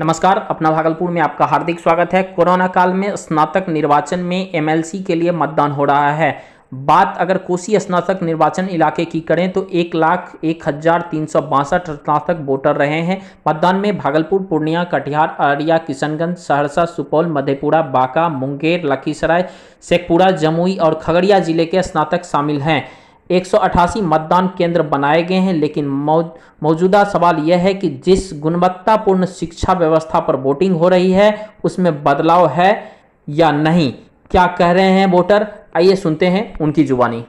नमस्कार, अपना भागलपुर में आपका हार्दिक स्वागत है। कोरोना काल में स्नातक निर्वाचन में एमएलसी के लिए मतदान हो रहा है। बात अगर कोसी स्नातक निर्वाचन इलाके की करें तो 1,01,362 स्नातक वोटर रहे हैं। मतदान में भागलपुर, पूर्णिया, कटिहार, अररिया, किशनगंज, सहरसा, सुपौल, मधेपुरा, बांका, मुंगेर, लखीसराय, शेखपुरा, जमुई और खगड़िया जिले के स्नातक शामिल हैं। 188 मतदान केंद्र बनाए गए हैं, लेकिन मौजूदा सवाल यह है कि जिस गुणवत्तापूर्ण शिक्षा व्यवस्था पर वोटिंग हो रही है उसमें बदलाव है या नहीं। क्या कह रहे हैं वोटर, आइए सुनते हैं उनकी जुबानी।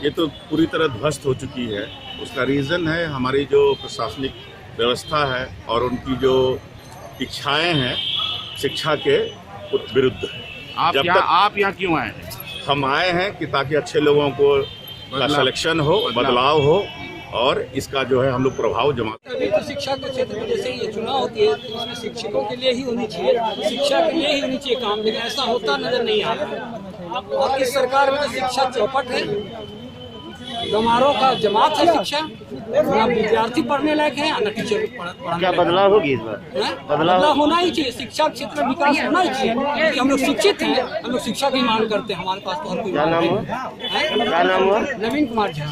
ये तो पूरी तरह ध्वस्त हो चुकी है। उसका रीज़न है हमारी जो प्रशासनिक व्यवस्था है और उनकी जो इच्छाएं हैं शिक्षा के विरुद्ध। आप यहाँ क्यों आए हैं? हम आए हैं कि ताकि अच्छे लोगों को सिलेक्शन हो, बदलाव हो और इसका जो है हम लोग प्रभाव जमा। अभी तो शिक्षा के क्षेत्र में जैसे ये चुनाव होती है तो इसमें शिक्षकों के लिए ही होनी चाहिए, शिक्षा के लिए ही होनी चाहिए काम, लेकिन ऐसा होता नजर नहीं आ रहा। और इस सरकार में शिक्षा चौपट है, गमारों का जमात है शिक्षा, ना विद्यार्थी पढ़ने लायक है ना टीचर पढ़ने। क्या बदलाव होगी इस बार? बदलाव होना ही चाहिए, शिक्षा क्षेत्र में विकास होना ही चाहिए क्योंकि हम लोग शिक्षित हैं, हम लोग शिक्षा की मांग करते हैं। हमारे पास तो और कोई क्या नाम हुआ? नवीन कुमार झा।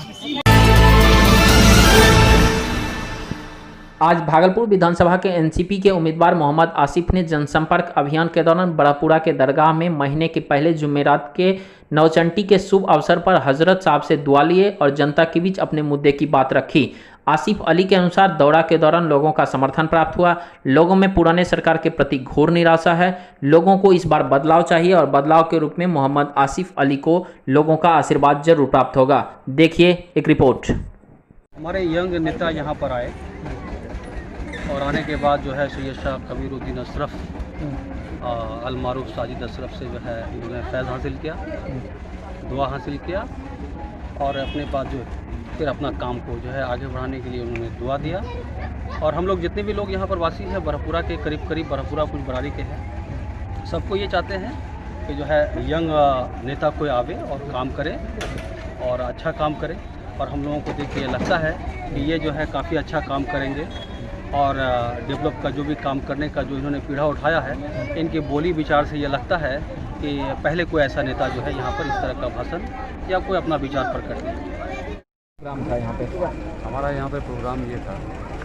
आज भागलपुर विधानसभा के एनसीपी के उम्मीदवार मोहम्मद आसिफ ने जनसंपर्क अभियान के दौरान बड़ापुरा के दरगाह में महीने के पहले जुमेरात के नवचंडी के शुभ अवसर पर हजरत साहब से दुआ लिए और जनता के बीच अपने मुद्दे की बात रखी। आसिफ अली के अनुसार दौरा के दौरान लोगों का समर्थन प्राप्त हुआ। लोगों में पुराने सरकार के प्रति घोर निराशा है। लोगों को इस बार बदलाव चाहिए और बदलाव के रूप में मोहम्मद आसिफ अली को लोगों का आशीर्वाद जरूर प्राप्त होगा। देखिए एक रिपोर्ट। हमारे यंग नेता यहाँ पर आए और आने के बाद जो है सैयद शाह कबीरुद्दीन अशरफ, अलमारूफ साजिद अशरफ से जो है इन्होंने फैज़ हासिल किया, दुआ हासिल किया और अपने पास जो फिर अपना काम को जो है आगे बढ़ाने के लिए उन्होंने दुआ दिया। और हम लोग जितने भी लोग यहाँ पर वासी हैं बरहपुरा के करीब बरहपुरा कुछ बरारी के हैं, सबको ये चाहते हैं कि जो है यंग नेता कोई आवे और काम करे और अच्छा काम करे। और हम लोगों को देख के ये लगता है कि ये जो है काफ़ी अच्छा काम करेंगे और डेवलप का जो भी काम करने का जो इन्होंने पीढ़ा उठाया है, इनके बोली विचार से ये लगता है कि पहले कोई ऐसा नेता जो है यहाँ पर इस तरह का भाषण या कोई अपना विचार प्रकट नहीं। प्रोग्राम था यहाँ पे, हमारा यहाँ पे प्रोग्राम ये था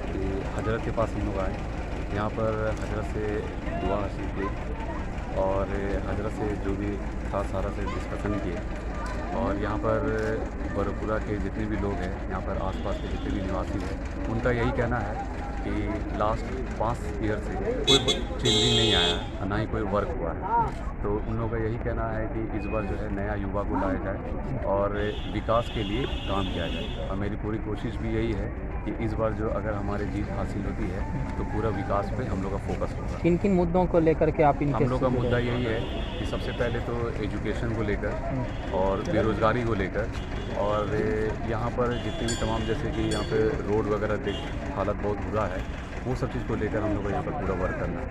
कि हजरत के पास हम लोग आए, यहाँ पर हजरत से दुआ हासिल की और हजरत से जो भी था सारा से डिस्कशन किए। और यहाँ पर बरपुरा के जितने भी लोग हैं, यहाँ पर आसपास के जितने भी निवासी हैं, उनका यही कहना है कि लास्ट 5 ईयर से कोई चेंजिंग नहीं आया है, ना ही कोई वर्क हुआ है। तो उन लोगों का यही कहना है कि इस बार जो है नया युवा को लाया जाए और विकास के लिए काम किया जाए। और मेरी पूरी कोशिश भी यही है कि इस बार जो अगर हमारी जीत हासिल होती है तो पूरा विकास पे हम लोग का फोकस होगा। किन किन मुद्दों को लेकर के आप इनके? हम लोग का मुद्दा यही है कि सबसे पहले तो एजुकेशन को लेकर और बेरोज़गारी को लेकर और यहाँ पर जितने भी तमाम जैसे कि यहाँ पे रोड वगैरह देख हालत बहुत बुरा है, वो सब चीज़ को लेकर हम लोग को यहाँ पर पूरा वर्क करना है।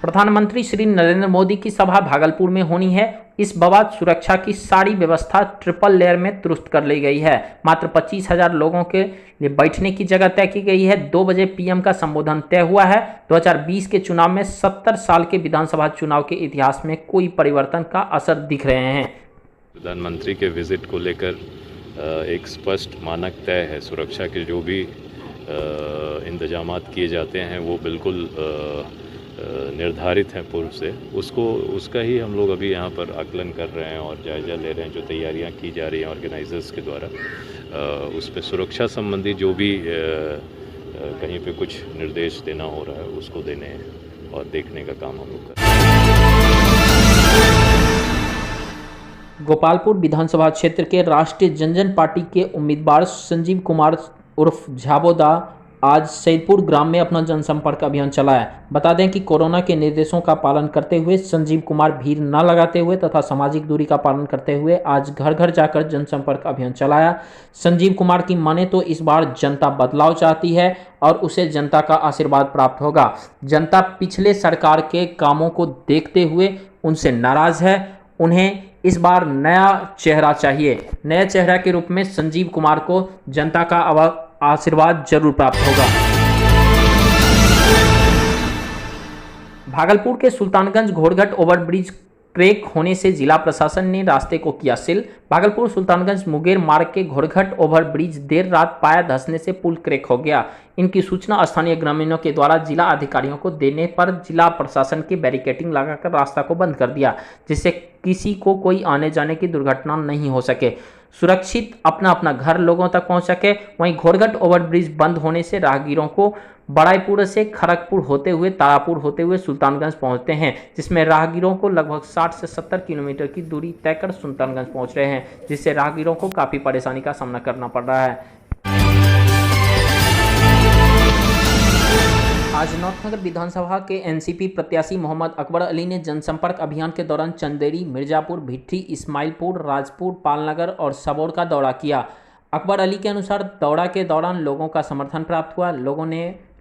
प्रधानमंत्री श्री नरेंद्र मोदी की सभा भागलपुर में होनी है। इस बाबत सुरक्षा की सारी व्यवस्था ट्रिपल लेयर में दुरुस्त कर ली गई है। मात्र 25,000 लोगों के लिए बैठने की जगह तय की गई है। 2 बजे पीएम का संबोधन तय हुआ है। 2020 के चुनाव में 70 साल के विधानसभा चुनाव के इतिहास में कोई परिवर्तन का असर दिख रहे हैं। प्रधानमंत्री के विजिट को लेकर एक स्पष्ट मानक तय है। सुरक्षा के जो भी इंतजामात किए जाते हैं वो बिल्कुल निर्धारित हैं पूर्व से। उसका ही हम लोग अभी यहाँ पर आकलन कर रहे हैं और जायज़ा ले रहे हैं जो तैयारियाँ की जा रही हैं ऑर्गेनाइजर्स के द्वारा। उस पर सुरक्षा संबंधी जो भी कहीं पे कुछ निर्देश देना हो रहा है उसको देने और देखने का काम हम लोग कर रहे हैं। गोपालपुर विधानसभा क्षेत्र के राष्ट्रीय जनजन पार्टी के उम्मीदवार संजीव कुमार उर्फ झाबोदा आज सैदपुर ग्राम में अपना जनसंपर्क अभियान चलाया। बता दें कि कोरोना के निर्देशों का पालन करते हुए संजीव कुमार भीड़ न लगाते हुए तथा सामाजिक दूरी का पालन करते हुए आज घर घर जाकर जनसंपर्क अभियान चलाया। संजीव कुमार की माने तो इस बार जनता बदलाव चाहती है और उसे जनता का आशीर्वाद प्राप्त होगा। जनता पिछले सरकार के कामों को देखते हुए उनसे नाराज है। उन्हें इस बार नया चेहरा चाहिए। नए चेहरा के रूप में संजीव कुमार को जनता का आशीर्वाद जरूर प्राप्त होगा। भागलपुर के सुल्तानगंज घोड़घट ओवरब्रिज क्रैक होने से जिला प्रशासन ने रास्ते को किया सील। भागलपुर सुल्तानगंज मुंगेर मार्ग के घोड़घट ओवरब्रिज देर रात पाया धंसने से पुल क्रैक हो गया। इनकी सूचना स्थानीय ग्रामीणों के द्वारा जिला अधिकारियों को देने पर जिला प्रशासन की बैरिकेडिंग लगाकर रास्ता को बंद कर दिया, जिससे किसी को कोई आने जाने की दुर्घटना नहीं हो सके, सुरक्षित अपना अपना घर लोगों तक पहुंच सके। वहीं घोड़घट ओवरब्रिज बंद होने से राहगीरों को बड़ाईपुर से खड़गपुर होते हुए तारापुर होते हुए सुल्तानगंज पहुंचते हैं, जिसमें राहगीरों को लगभग 60 से 70 किलोमीटर की दूरी तय कर सुल्तानगंज पहुंच रहे हैं, जिससे राहगीरों को काफ़ी परेशानी का सामना करना पड़ रहा है। आज नौतनगर विधानसभा के एनसीपी प्रत्याशी मोहम्मद अकबर अली ने जनसंपर्क अभियान के दौरान चंदेरी, मिर्जापुर, भिट्ठी, इस्माइलपुर, राजपुर, पालनगर और सबौर का दौरा किया। अकबर अली के अनुसार दौरा के दौरान लोगों का समर्थन प्राप्त हुआ।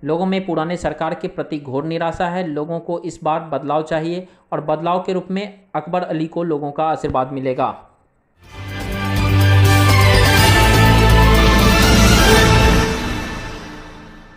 लोगों में पुराने सरकार के प्रति घोर निराशा है। लोगों को इस बार बदलाव चाहिए और बदलाव के रूप में अकबर अली को लोगों का आशीर्वाद मिलेगा।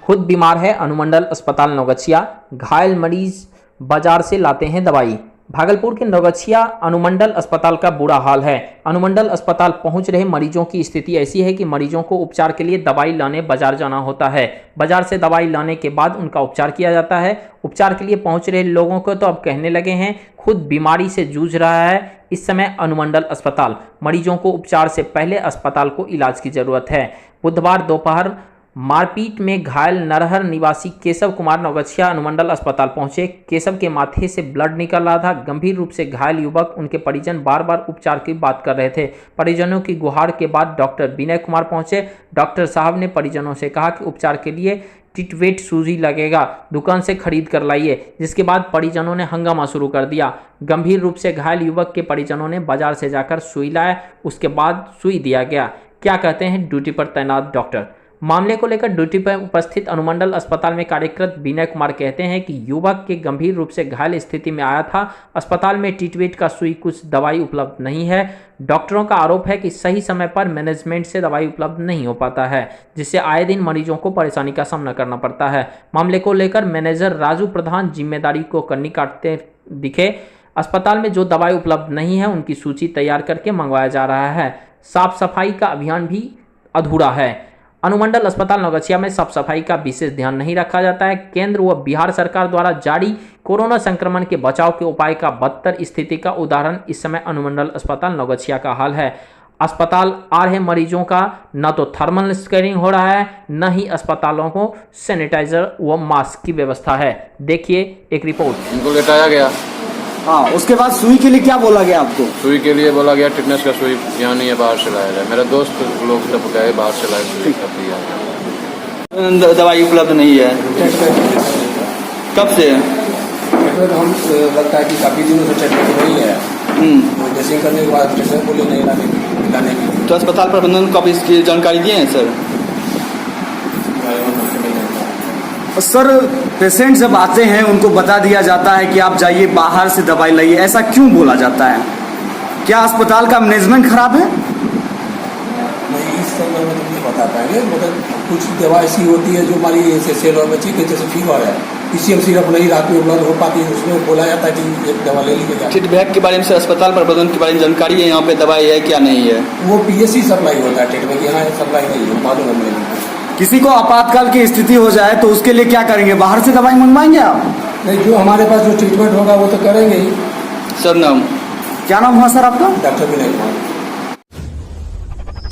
खुद बीमार है अनुमंडल अस्पताल नौगछिया, घायल मरीज बाजार से लाते हैं दवाई। भागलपुर के नौगछिया अनुमंडल अस्पताल का बुरा हाल है। अनुमंडल अस्पताल पहुंच रहे मरीजों की स्थिति ऐसी है कि मरीजों को उपचार के लिए दवाई लाने बाजार जाना होता है। बाजार से दवाई लाने के बाद उनका उपचार किया जाता है। उपचार के लिए पहुंच रहे लोगों को तो अब कहने लगे हैं खुद बीमारी से जूझ रहा है इस समय अनुमंडल अस्पताल। मरीजों को उपचार से पहले अस्पताल को इलाज की जरूरत है। बुधवार दोपहर मारपीट में घायल नरहर निवासी केशव कुमार नौगछिया अनुमंडल अस्पताल पहुंचे। केशव के माथे से ब्लड निकल रहा था। गंभीर रूप से घायल युवक उनके परिजन बार बार उपचार की बात कर रहे थे। परिजनों की गुहार के बाद डॉक्टर विनय कुमार पहुंचे। डॉक्टर साहब ने परिजनों से कहा कि उपचार के लिए टिटवेट सूजी लगेगा, दुकान से खरीद कर लाइए, जिसके बाद परिजनों ने हंगामा शुरू कर दिया। गंभीर रूप से घायल युवक के परिजनों ने बाजार से जाकर सुई लाया, उसके बाद सुई दिया गया। क्या कहते हैं ड्यूटी पर तैनात डॉक्टर? मामले को लेकर ड्यूटी पर उपस्थित अनुमंडल अस्पताल में कार्यरत विनय कुमार कहते हैं कि युवक के गंभीर रूप से घायल स्थिति में आया था। अस्पताल में टिटवेट का सुई कुछ दवाई उपलब्ध नहीं है। डॉक्टरों का आरोप है कि सही समय पर मैनेजमेंट से दवाई उपलब्ध नहीं हो पाता है, जिससे आए दिन मरीजों को परेशानी का सामना करना पड़ता है। मामले को लेकर मैनेजर राजू प्रधान जिम्मेदारी को कन्नी काटते दिखे। अस्पताल में जो दवाई उपलब्ध नहीं है उनकी सूची तैयार करके मंगवाया जा रहा है। साफ सफाई का अभियान भी अधूरा है। अनुमंडल अस्पताल नौगछिया में साफ सफाई का विशेष ध्यान नहीं रखा जाता है। केंद्र व बिहार सरकार द्वारा जारी कोरोना संक्रमण के बचाव के उपाय का बदतर स्थिति का उदाहरण इस समय अनुमंडल अस्पताल नौगछिया का हाल है। अस्पताल आ रहे मरीजों का न तो थर्मल स्कैनिंग हो रहा है, न ही अस्पतालों को सैनिटाइजर व मास्क की व्यवस्था है। देखिए एक रिपोर्ट। इनको लेटाया गया। हाँ, उसके बाद सुई के लिए क्या बोला गया आपको? सुई के लिए बोला गया टिटनेस का सुई यहाँ नहीं है, बाहर से लाया जाए। मेरा दोस्त लोग सब गए बाहर से लाए सुई सब दिया। दवाई उपलब्ध नहीं है। कब से? हम लगता है कि काफ़ी दिनों से ट्रीटमेंट नहीं है। ड्रेसिंग करने के बाद ट्रीटमेंट बोले नहीं लाने की। तो अस्पताल प्रबंधन को आप इसकी जानकारी दिए हैं सर? सर, पेशेंट जब आते हैं उनको बता दिया जाता है कि आप जाइए बाहर से दवाई लाइए, ऐसा क्यों बोला जाता है? क्या अस्पताल का मैनेजमेंट खराब है? नहीं, इस सब में तो नहीं बता पाएंगे, मगर कुछ दवा ऐसी होती है जो हमारी सेल और बच्ची के जैसे फीवर है, पीसीएम सिरप नहीं रात में उपलब्ध हो पाती है, उसमें बोला जाता है कि एक दवा ले लीजिएगा। ट्रीटमेंट के बारे में अस्पताल प्रबंधन के बारे में जानकारी है, यहाँ पे दवाई है क्या नहीं है? वो पीएससी सप्लाई होता है ट्रीटमेंट, यहाँ सप्लाई नहीं है, मालूम है मुझे। किसी को आपातकाल की स्थिति हो जाए तो उसके लिए क्या करेंगे? बाहर से दवाई मंगवाएंगे आप? नहीं, जो हमारे पास जो ट्रीटमेंट होगा वो तो करेंगे ही। सर नाम क्या नाम हुआ सर आपका? Doctor Vinay Kumar.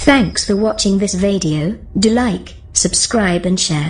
Thanks for watching this video. Do like, subscribe and share.